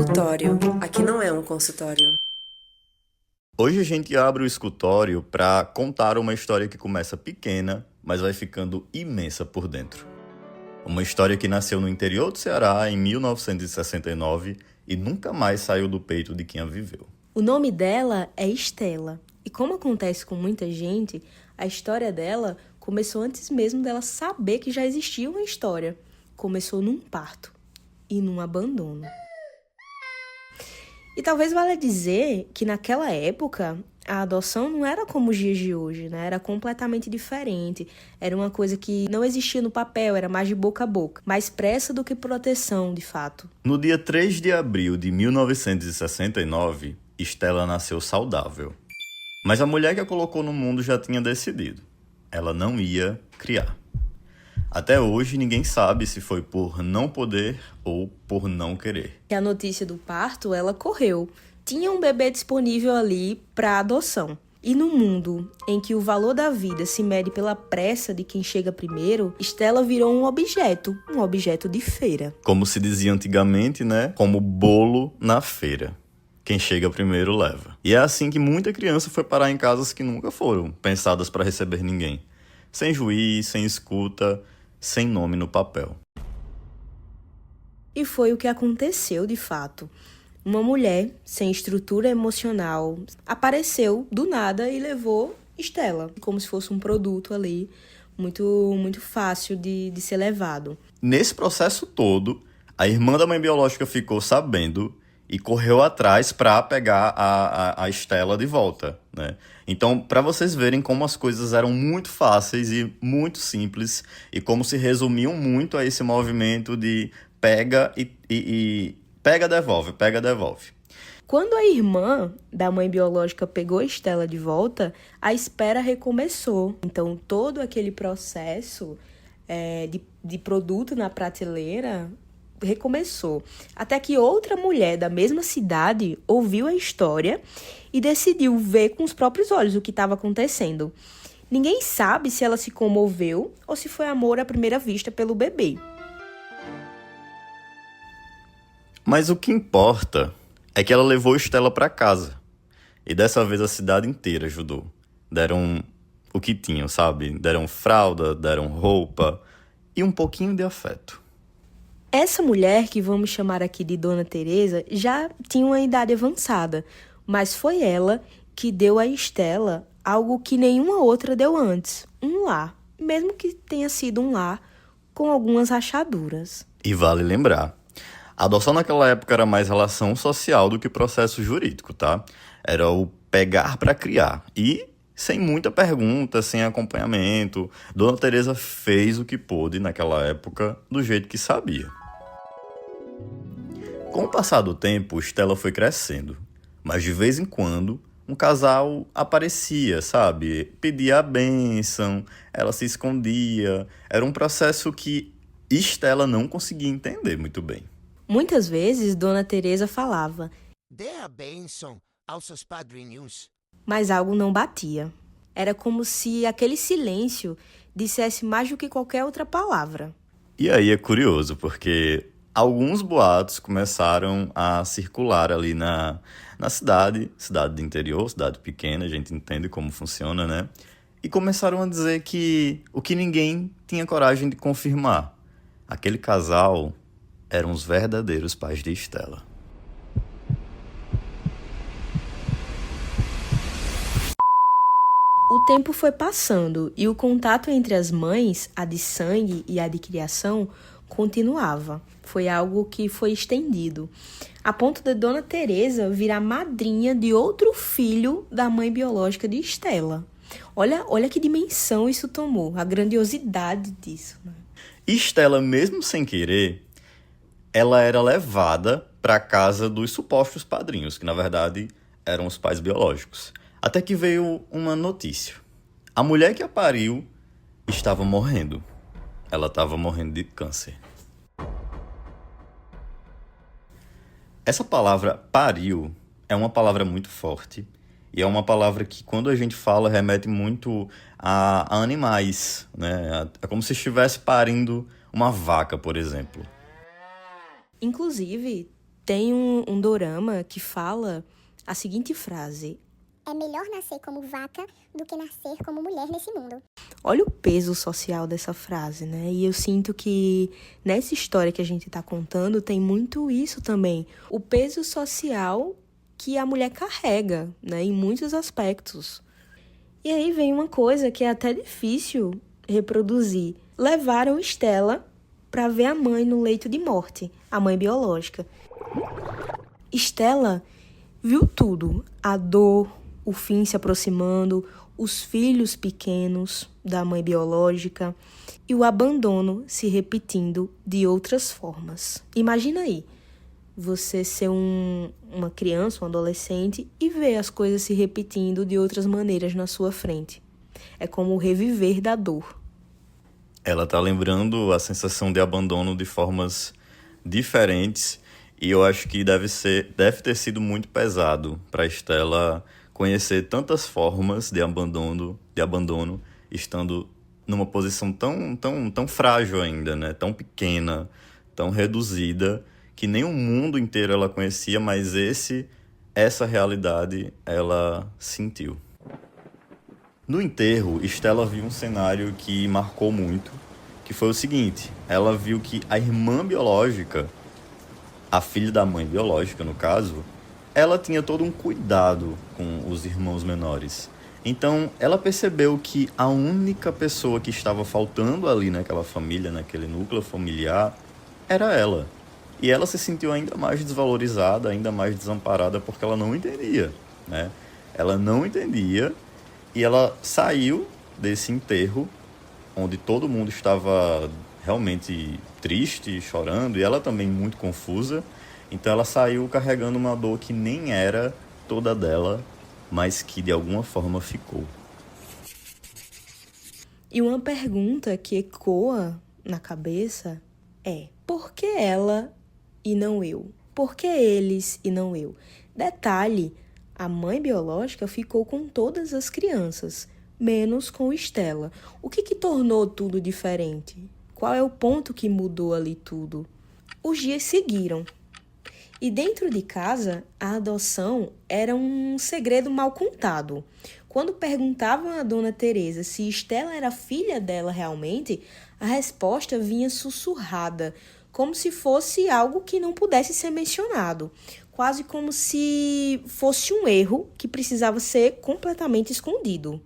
Escutório. Aqui não é um consultório. Hoje a gente abre o escutório para contar uma história que começa pequena, mas vai ficando imensa por dentro. Uma história que nasceu no interior do Ceará em 1969 e nunca mais saiu do peito de quem a viveu. O nome dela é Estela. E como acontece com muita gente, a história dela começou antes mesmo dela saber que já existia uma história. Começou num parto e num abandono. E talvez valha dizer que naquela época a adoção não era como os dias de hoje, né? Era completamente diferente. Era uma coisa que não existia no papel, era mais de boca a boca. Mais pressa do que proteção, de fato. No dia 3 de abril de 1969, Estela nasceu saudável. Mas a mulher que a colocou no mundo já tinha decidido. Ela não ia criar. Até hoje, ninguém sabe se foi por não poder ou por não querer. E a notícia do parto, ela correu. Tinha um bebê disponível ali para adoção. E no mundo em que o valor da vida se mede pela pressa de quem chega primeiro, Estela virou um objeto de feira. Como se dizia antigamente, né? Como bolo na feira. Quem chega primeiro leva. E é assim que muita criança foi parar em casas que nunca foram pensadas para receber ninguém. Sem juiz, sem escuta, sem nome no papel. E foi o que aconteceu de fato. Uma mulher sem estrutura emocional apareceu do nada e levou Estela, como se fosse um produto ali, muito fácil de ser levado. Nesse processo todo, a irmã da mãe biológica ficou sabendo e correu atrás para pegar a Estela de volta, né? Então, para vocês verem como as coisas eram muito fáceis e muito simples e como se resumiam muito a esse movimento de pega e pega, devolve, pega, devolve. Quando a irmã da mãe biológica pegou Estela de volta, a espera recomeçou. Então, todo aquele processo de produto na prateleira recomeçou. Até que outra mulher da mesma cidade ouviu a história e decidiu ver com os próprios olhos o que estava acontecendo. Ninguém sabe se ela se comoveu ou se foi amor à primeira vista pelo bebê. Mas o que importa é que ela levou Estela para casa. E dessa vez a cidade inteira ajudou. Deram o que tinham, sabe? Deram fralda, deram roupa e um pouquinho de afeto. Essa mulher, que vamos chamar aqui de Dona Teresa, já tinha uma idade avançada, mas foi ela que deu a Estela algo que nenhuma outra deu antes, um lar, mesmo que tenha sido um lar com algumas rachaduras. E vale lembrar, a adoção naquela época era mais relação social do que processo jurídico, tá? Era o pegar para criar. E sem muita pergunta, sem acompanhamento, Dona Teresa fez o que pôde naquela época do jeito que sabia. Com o passar do tempo, Estela foi crescendo, mas de vez em quando um casal aparecia, sabe? Pedia a bênção, ela se escondia. Era um processo que Estela não conseguia entender muito bem. Muitas vezes, Dona Teresa falava, Dê a bênção aos seus padrinhos. mas algo não batia. Era como se aquele silêncio dissesse mais do que qualquer outra palavra. E aí é curioso, porque alguns boatos começaram a circular ali na cidade do interior, cidade pequena, a gente entende como funciona, né? E começaram a dizer que o que ninguém tinha coragem de confirmar. Aquele casal eram os verdadeiros pais de Estela. O tempo foi passando e o contato entre as mães, a de sangue e a de criação, continuava. Foi algo que foi estendido, a ponto de Dona Teresa virar madrinha de outro filho da mãe biológica de Estela. Olha que dimensão isso tomou, a grandiosidade disso, né? Estela, mesmo sem querer, ela era levada para a casa dos supostos padrinhos, que na verdade eram os pais biológicos. Até que veio uma notícia. A mulher que a pariu estava morrendo. Ela estava morrendo de câncer. Essa palavra pariu é uma palavra muito forte e é uma palavra que, quando a gente fala, remete muito a animais, né? É como se estivesse parindo uma vaca, por exemplo. Inclusive, Tem um dorama que fala a seguinte frase: é melhor nascer como vaca do que nascer como mulher nesse mundo. olha o peso social dessa frase, né? E eu sinto que nessa história que a gente tá contando tem muito isso também. O peso social que a mulher carrega, né? Em muitos aspectos. E aí vem uma coisa que é até difícil reproduzir. Levaram Stella para ver a mãe no leito de morte, a mãe biológica. Stella viu tudo, a dor, o fim se aproximando, os filhos pequenos da mãe biológica e o abandono se repetindo de outras formas. Imagina aí, você ser uma criança, um adolescente e ver as coisas se repetindo de outras maneiras na sua frente. É como o reviver da dor. Ela tá lembrando a sensação de abandono de formas diferentes e eu acho que deve ter sido muito pesado para Stella conhecer tantas formas de abandono, estando numa posição tão frágil ainda, né? Tão pequena, tão reduzida, que nem o mundo inteiro ela conhecia, mas essa realidade ela sentiu. No enterro, Stella viu um cenário que marcou muito, que foi o seguinte: ela viu que a irmã biológica, a filha da mãe biológica, no caso, ela tinha todo um cuidado com os irmãos menores. Então, ela percebeu que a única pessoa que estava faltando ali naquela família, naquele núcleo familiar, era ela. E ela se sentiu ainda mais desvalorizada, ainda mais desamparada, porque ela não entendia, né? Ela não entendia e ela saiu desse enterro, onde todo mundo estava realmente triste, chorando, e ela também muito confusa. Então ela saiu carregando uma dor que nem era toda dela, mas que de alguma forma ficou. E uma pergunta que ecoa na cabeça é: por que ela e não eu? Por que eles e não eu? Detalhe, a mãe biológica ficou com todas as crianças, menos com Stella. O que tornou tudo diferente? Qual é o ponto que mudou ali tudo? Os dias seguiram. E dentro de casa, a adoção era um segredo mal contado. Quando perguntavam a Dona Teresa se Stella era filha dela realmente, a resposta vinha sussurrada, como se fosse algo que não pudesse ser mencionado. Quase como se fosse um erro que precisava ser completamente escondido.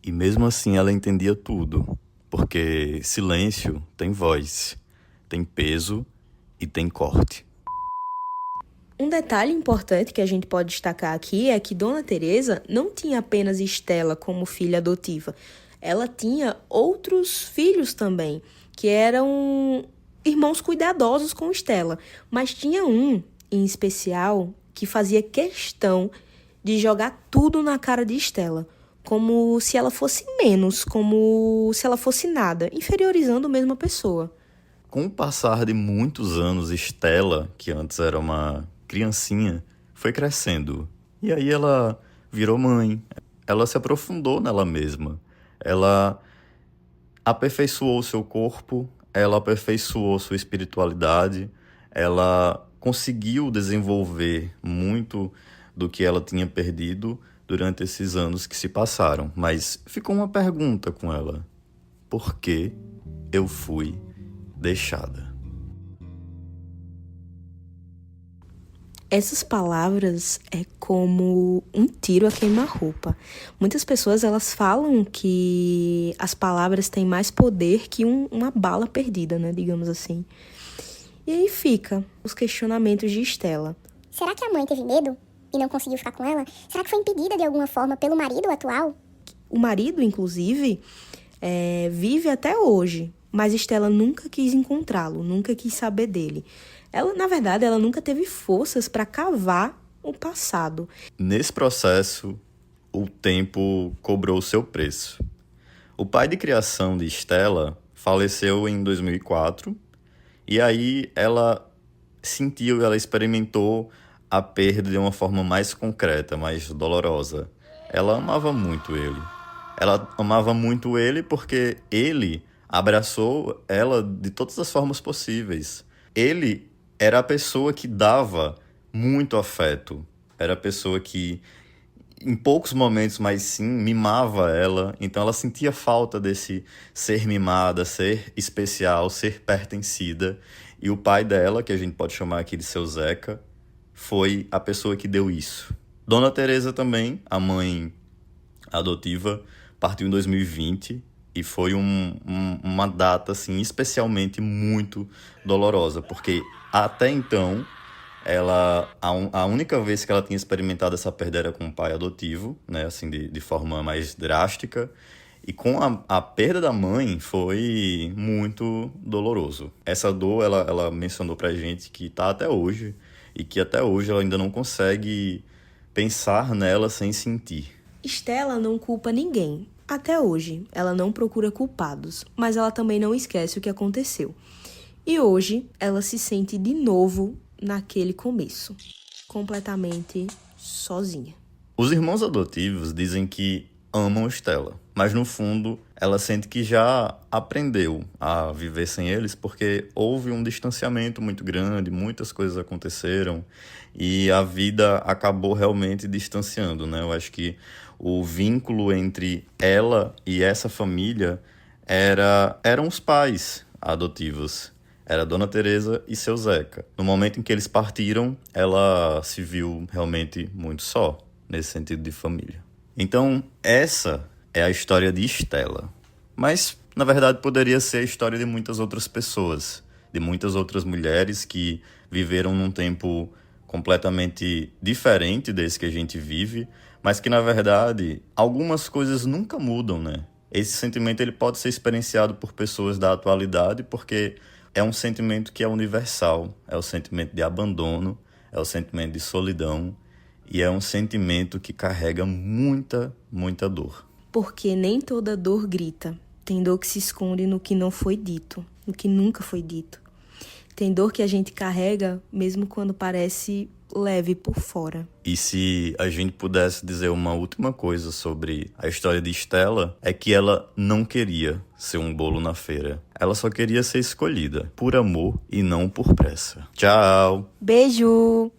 E mesmo assim ela entendia tudo, porque silêncio tem voz, tem peso e tem corte. Um detalhe importante que a gente pode destacar aqui é que Dona Teresa não tinha apenas Stella como filha adotiva. Ela tinha outros filhos também, que eram irmãos cuidadosos com Stella. Mas tinha um, em especial, que fazia questão de jogar tudo na cara de Stella, como se ela fosse menos, como se ela fosse nada, inferiorizando mesmo a pessoa. Com o passar de muitos anos, Stella, que antes era uma criancinha, foi crescendo. E aí ela virou mãe. Ela se aprofundou nela mesma. Ela aperfeiçoou seu corpo, ela aperfeiçoou sua espiritualidade, ela conseguiu desenvolver muito do que ela tinha perdido durante esses anos que se passaram. Mas ficou uma pergunta com ela: por que eu fui deixada? Essas palavras é como um tiro a queima-roupa. Muitas pessoas elas falam que as palavras têm mais poder que uma bala perdida, né, digamos assim. E aí fica os questionamentos de Stella. Será que a mãe teve medo e não conseguiu ficar com ela? Será que foi impedida de alguma forma pelo marido atual? O marido, inclusive, vive até hoje, mas Stella nunca quis encontrá-lo, nunca quis saber dele. Ela, na verdade, ela nunca teve forças para cavar o passado. Nesse processo, o tempo cobrou o seu preço. O pai de criação de Stella faleceu em 2004, e aí ela sentiu, ela experimentou a perda de uma forma mais concreta, mais dolorosa. Ela amava muito ele. Ela amava muito ele porque ele abraçou ela de todas as formas possíveis. Ele era a pessoa que dava muito afeto. Era a pessoa que, em poucos momentos, mas sim, mimava ela. Então ela sentia falta desse ser mimada, ser especial, ser pertencida. E o pai dela, que a gente pode chamar aqui de seu Zeca, foi a pessoa que deu isso. Dona Teresa também, a mãe adotiva, partiu em 2020 e foi uma data assim, especialmente muito dolorosa, porque até então a única vez que ela tinha experimentado essa perda era com o pai adotivo, né, assim, de forma mais drástica. E com a perda da mãe foi muito doloroso. Essa dor, ela mencionou pra gente que tá até hoje, e que até hoje ela ainda não consegue pensar nela sem sentir. Estela não culpa ninguém. Até hoje, ela não procura culpados, mas ela também não esquece o que aconteceu. E hoje, ela se sente de novo naquele começo, completamente sozinha. Os irmãos adotivos dizem que amam Estela, mas no fundo ela sente que já aprendeu a viver sem eles porque houve um distanciamento muito grande, muitas coisas aconteceram e a vida acabou realmente distanciando, né? Eu acho que o vínculo entre ela e essa família eram os pais adotivos. Era a Dona Teresa e seu Zeca. No momento em que eles partiram, ela se viu realmente muito só, nesse sentido de família. Então, essa é a história de Estela. Mas, na verdade, poderia ser a história de muitas outras pessoas, de muitas outras mulheres que viveram num tempo completamente diferente desse que a gente vive, mas que, na verdade, algumas coisas nunca mudam, né? Esse sentimento ele pode ser experienciado por pessoas da atualidade, porque é um sentimento que é universal, é o sentimento de abandono, é o sentimento de solidão, e é um sentimento que carrega muita, muita dor. Porque nem toda dor grita. Tem dor que se esconde no que não foi dito, no que nunca foi dito. Tem dor que a gente carrega mesmo quando parece leve por fora. E se a gente pudesse dizer uma última coisa sobre a história de Estela, é que ela não queria ser um bolo na feira. Ela só queria ser escolhida por amor e não por pressa. Tchau! Beijo!